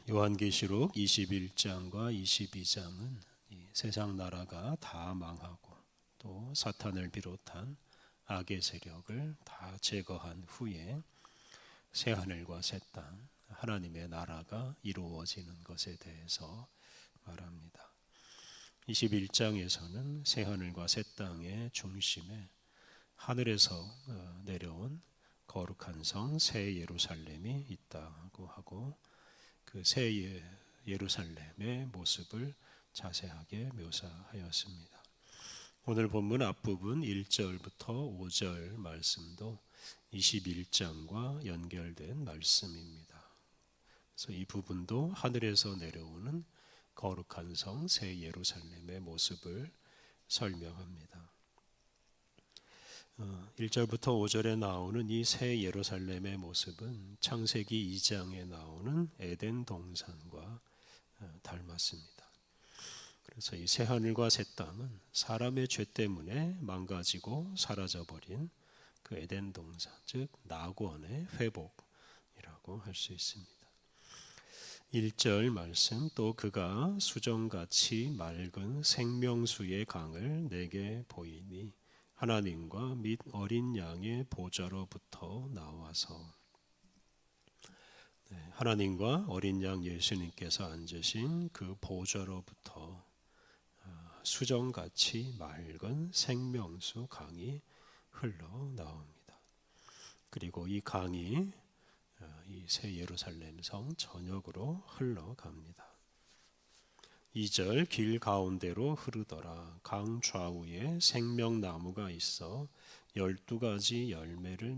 요한계시록 21장과 22장은 세상 나라가 다 망하고 또 사탄을 비롯한 악의 세력을 다 제거한 후에 새하늘과 새 땅, 하나님의 나라가 이루어지는 것에 대해서 말합니다. 21장에서는 새하늘과 새 땅의 중심에 하늘에서 내려온 거룩한 성 새 예루살렘이 있다고 하고 그 새 예루살렘의 모습을 자세하게 묘사하였습니다. 오늘 본문 앞부분 1절부터 5절 말씀도 21장과 연결된 말씀입니다. 그래서 이 부분도 하늘에서 내려오는 거룩한 성 새 예루살렘의 모습을 설명합니다. 1절부터 5절에 나오는 이 새 예루살렘의 모습은 창세기 2장에 나오는 에덴 동산과 닮았습니다. 그래서 이 새 하늘과 새 땅은 사람의 죄 때문에 망가지고 사라져버린 그 에덴 동산, 즉 낙원의 회복이라고 할 수 있습니다. 1절 말씀, 또 그가 수정같이 맑은 생명수의 강을 내게 보이니 하나님과 및 어린 양의 보좌로부터 나와서. 하나님과 어린 양 예수님께서 앉으신 그 보좌로부터 수정같이 맑은 생명수 강이 흘러나옵니다. 그리고 이 강이 이 새 예루살렘 성 전역으로 흘러갑니다. 2절, 길 가운데로 흐르더라. 강 좌우에 생명나무가 있어 12가지 열매를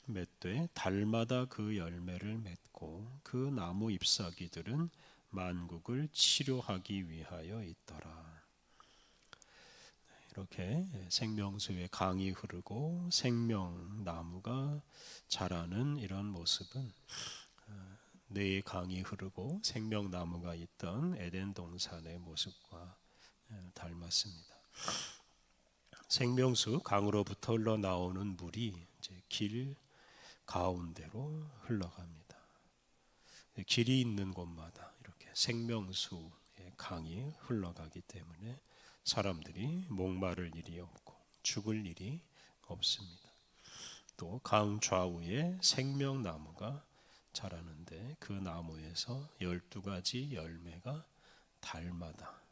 맺되 달마다 그 열매를 맺고 그 나무 잎사귀들은 만국을 치료하기 위하여 있더라. 이렇게 생명수의 강이 흐르고 생명나무가 자라는 이런 모습은 네 강이 흐르고 생명나무가 있던 에덴 동산의 모습과 닮았습니다. 생명수 강으로부터 흘러나오는 물이 이제 길 가운데로 흘러갑니다. 길이 있는 곳마다 이렇게 생명수의 강이 흘러가기 때문에 사람들이 목마를 일이 없고 죽을 일이 없습니다. 또 강 좌우에 생명나무가 자라는데 그 나무에서 12가지 열매가 달마다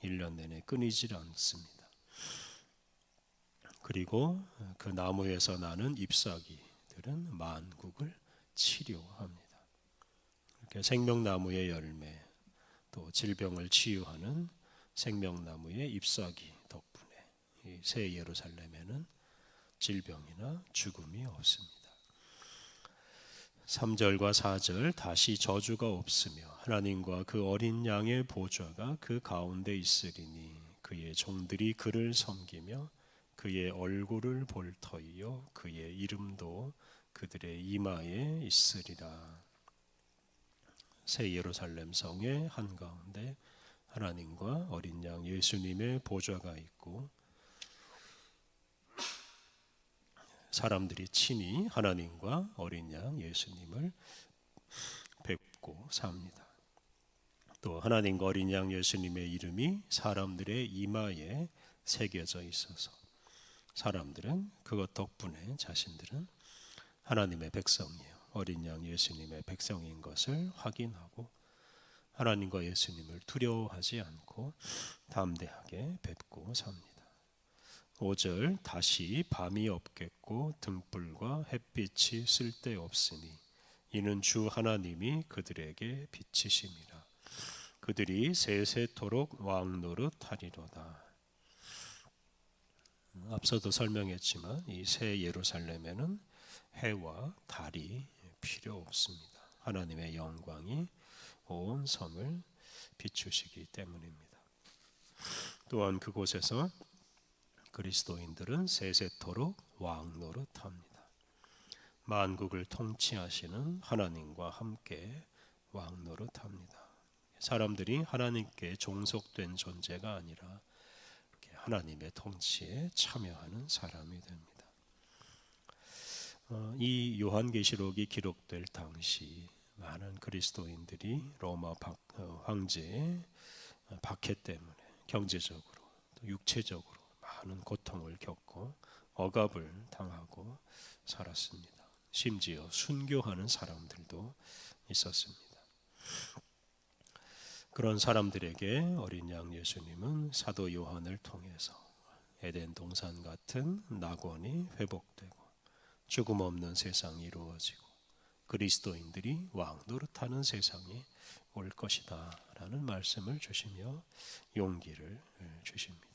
1년 내내 끊이질 않습니다. 그리고 그 나무에서 나는 잎사귀들은 만국을 치료합니다. 이렇게 생명나무의 열매, 또 질병을 치유하는 생명나무의 잎사귀 덕분에 이 새 예루살렘에는 질병이나 죽음이 없습니다. 3절과 4절, 다시 저주가 없으며 하나님과 그 어린 양의 보좌가 그 가운데 있으리니 그의 종들이 그를 섬기며 그의 얼굴을 볼 터이요 그의 이름도 그들의 이마에 있으리라. 새 예루살렘 성의 한가운데 하나님과 어린 양 예수님의 보좌가 있고 사람들이 친히 하나님과 어린 양 예수님을 뵙고 삽니다. 또 하나님과 어린 양 예수님의 이름이 사람들의 이마에 새겨져 있어서 사람들은 그것 덕분에 자신들은 하나님의 백성이에요. 어린 양 예수님의 백성인 것을 확인하고 하나님과 예수님을 두려워하지 않고 담대하게 뵙고 삽니다. 5절, 다시 밤이 없겠고 등불과 햇빛이 쓸데없으니 이는 주 하나님이 그들에게 빛이심이라. 그들이 세세토록 왕노릇하리로다. 앞서도 설명했지만 이 새 예루살렘에는 해와 달이 필요 없습니다. 하나님의 영광이 온 섬을 비추시기 때문입니다. 또한 그곳에서 그리스도인들은 세세토록 왕노릇합니다. 만국을 통치하시는 하나님과 함께 왕노릇합니다. 사람들이 하나님께 종속된 존재가 아니라 이렇게 하나님의 통치에 참여하는 사람이 됩니다. 이 요한계시록이 기록될 당시 많은 그리스도인들이 로마 황제의 박해 때문에 경제적으로 또 육체적으로 많은 고통을 겪고 억압을 당하고 살았습니다. 심지어 순교하는 사람들도 있었습니다. 그런 사람들에게 어린 양 예수님은 사도 요한을 통해서 에덴 동산 같은 낙원이 회복되고 죽음 없는 세상이 이루어지고 그리스도인들이 왕 노릇하는 세상이 올 것이다 라는 말씀을 주시며 용기를 주십니다.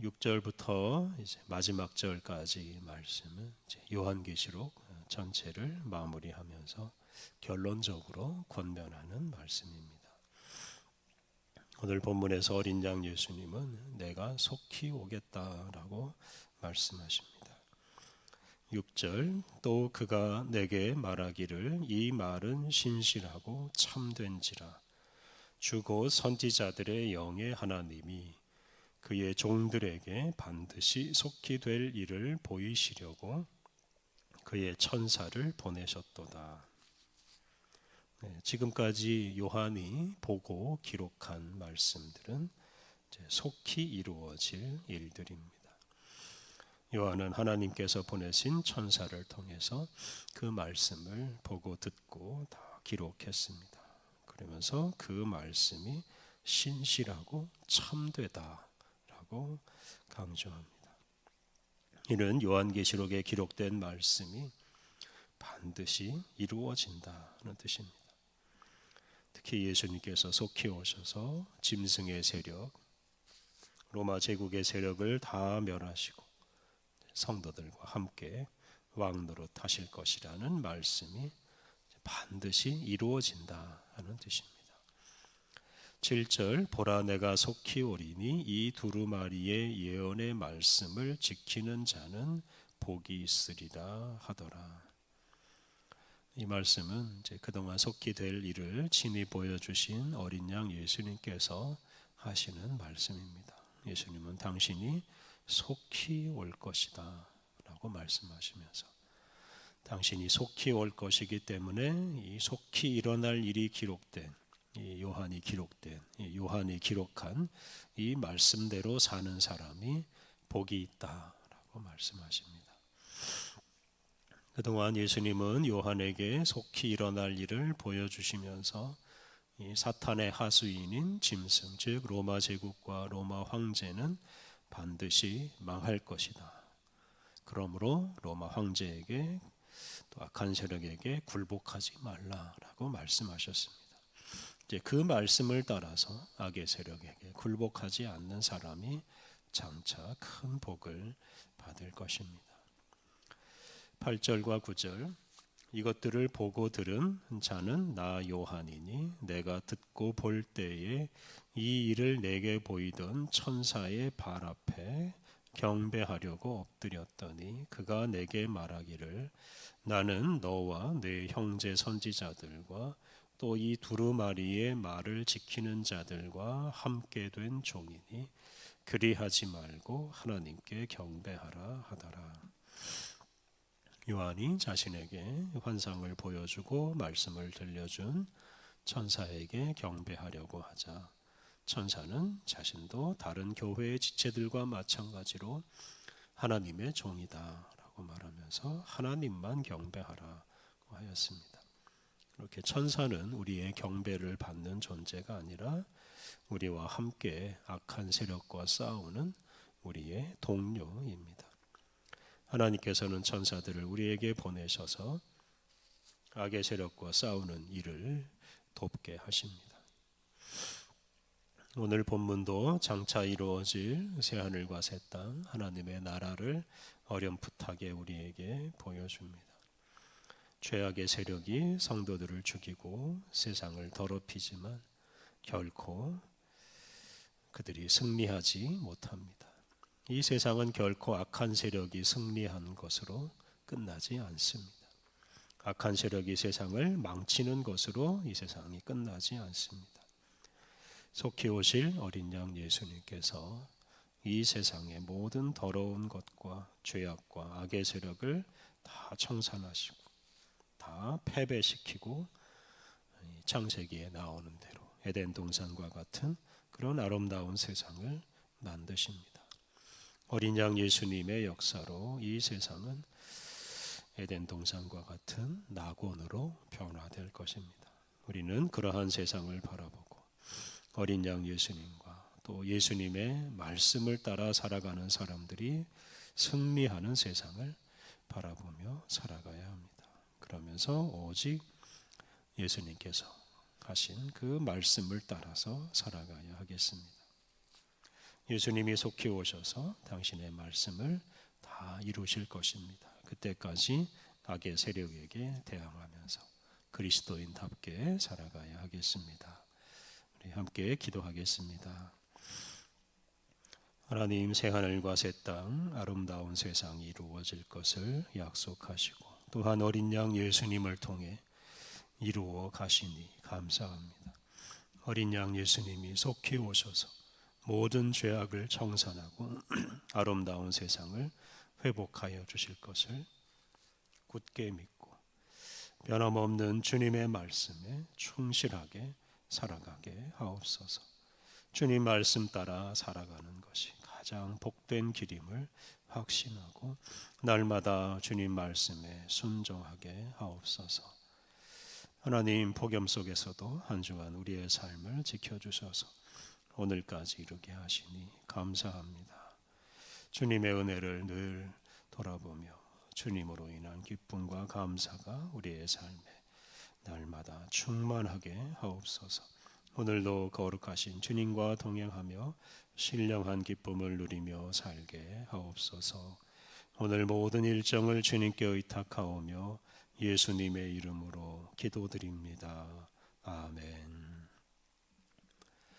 6절부터 이제 마지막 절까지 말씀은 이제 요한계시록 전체를 마무리하면서 결론적으로 권면하는 말씀입니다. 오늘 본문에서 어린 양 예수님은 내가 속히 오겠다라고 말씀하십니다. 6절 또 그가 내게 말하기를 이 말은 신실하고 참된지라 주 곧 선지자들의 영의 하나님이 그의 종들에게 반드시 속히 될 일을 보이시려고 그의 천사를 보내셨도다. 지금까지 요한이 보고 기록한 말씀들은 속히 이루어질 일들입니다. 요한은 하나님께서 보내신 천사를 통해서 그 말씀을 보고 듣고 다 기록했습니다. 그러면서 그 말씀이 신실하고 참되다라고 강조합니다. 이는 요한계시록에 기록된 말씀이 반드시 이루어진다는 뜻입니다. 특히 예수님께서 속히 오셔서 짐승의 세력, 로마 제국의 세력을 다 멸하시고 성도들과 함께 왕노릇 하실 것이라는 말씀이 반드시 이루어진다 하는 뜻입니다. 7절 보라 내가 속히 오리니 이 두루마리의 예언의 말씀을 지키는 자는 복이 있으리라 하더라. 이 말씀은 이제 그동안 속히 될 일을 친히 보여주신 어린 양 예수님께서 하시는 말씀입니다. 예수님은 당신이 속히 올 것이다 라고 말씀하시면서 당신이 속히 올 것이기 때문에 이 속히 일어날 일이 기록된 요한이 기록한 이 말씀대로 사는 사람이 복이 있다라고 말씀하십니다. 그동안 예수님은 요한에게 속히 일어날 일을 보여주시면서 이 사탄의 하수인인 짐승, 즉 로마 제국과 로마 황제는 반드시 망할 것이다. 그러므로 로마 황제에게 또 악한 세력에게 굴복하지 말라라고 말씀하셨습니다. 이제 그 말씀을 따라서 악의 세력에게 굴복하지 않는 사람이 장차 큰 복을 받을 것입니다. 8절과 9절 이것들을 보고 들은 자는 나 요한이니 내가 듣고 볼 때에 이 일을 내게 보이던 천사의 발 앞에 경배하려고 엎드렸더니 그가 내게 말하기를 나는 너와 네 형제 선지자들과 또 이 두루마리의 말을 지키는 자들과 함께 된 종이니 그리하지 말고 하나님께 경배하라 하더라. 요한이 자신에게 환상을 보여주고 말씀을 들려준 천사에게 경배하려고 하자 천사는 자신도 다른 교회의 지체들과 마찬가지로 하나님의 종이다 라고 말하면서 하나님만 경배하라고 하였습니다. 이렇게 천사는 우리의 경배를 받는 존재가 아니라 우리와 함께 악한 세력과 싸우는 우리의 동료입니다. 하나님께서는 천사들을 우리에게 보내셔서 악의 세력과 싸우는 일을 돕게 하십니다. 오늘 본문도 장차 이루어질 새하늘과 새 땅 하나님의 나라를 어렴풋하게 우리에게 보여줍니다. 죄악의 세력이 성도들을 죽이고 세상을 더럽히지만 결코 그들이 승리하지 못합니다. 이 세상은 결코 악한 세력이 승리한 것으로 끝나지 않습니다. 악한 세력이 세상을 망치는 것으로 이 세상이 끝나지 않습니다. 속히 오실 어린 양 예수님께서 이 세상의 모든 더러운 것과 죄악과 악의 세력을 다 청산하시고 다 패배시키고 창세기에 나오는 대로 에덴 동산과 같은 그런 아름다운 세상을 만드십니다. 어린 양 예수님의 역사로 이 세상은 에덴 동산과 같은 낙원으로 변화될 것입니다. 우리는 그러한 세상을 바라보고 어린 양 예수님과 또 예수님의 말씀을 따라 살아가는 사람들이 승리하는 세상을 바라보며 살아가야 합니다. 그러면서 오직 예수님께서 하신 그 말씀을 따라서 살아가야 하겠습니다. 예수님이 속히 오셔서 당신의 말씀을 다 이루실 것입니다. 그때까지 악의 세력에게 대항하면서 그리스도인답게 살아가야 하겠습니다. 우리 함께 기도하겠습니다. 하나님, 새하늘과 새 땅 아름다운 세상이 이루어질 것을 약속하시고 또한 어린 양 예수님을 통해 이루어 가시니 감사합니다. 어린 양 예수님이 속히 오셔서 모든 죄악을 청산하고 아름다운 세상을 회복하여 주실 것을 굳게 믿고 변함없는 주님의 말씀에 충실하게 살아가게 하옵소서. 주님 말씀 따라 살아가는 것이 가장 복된 길임을 확신하고 날마다 주님 말씀에 순종하게 하옵소서. 하나님, 폭염 속에서도 한 주간 우리의 삶을 지켜주셔서 오늘까지 이르게 하시니 감사합니다. 주님의 은혜를 늘 돌아보며 주님으로 인한 기쁨과 감사가 우리의 삶에 날마다 충만하게 하옵소서. 오늘도 거룩하신 주님과 동행하며 신령한 기쁨을 누리며 살게 하옵소서. 오늘 모든 일정을 주님께 의탁하오며 예수님의 이름으로 기도드립니다. 아멘.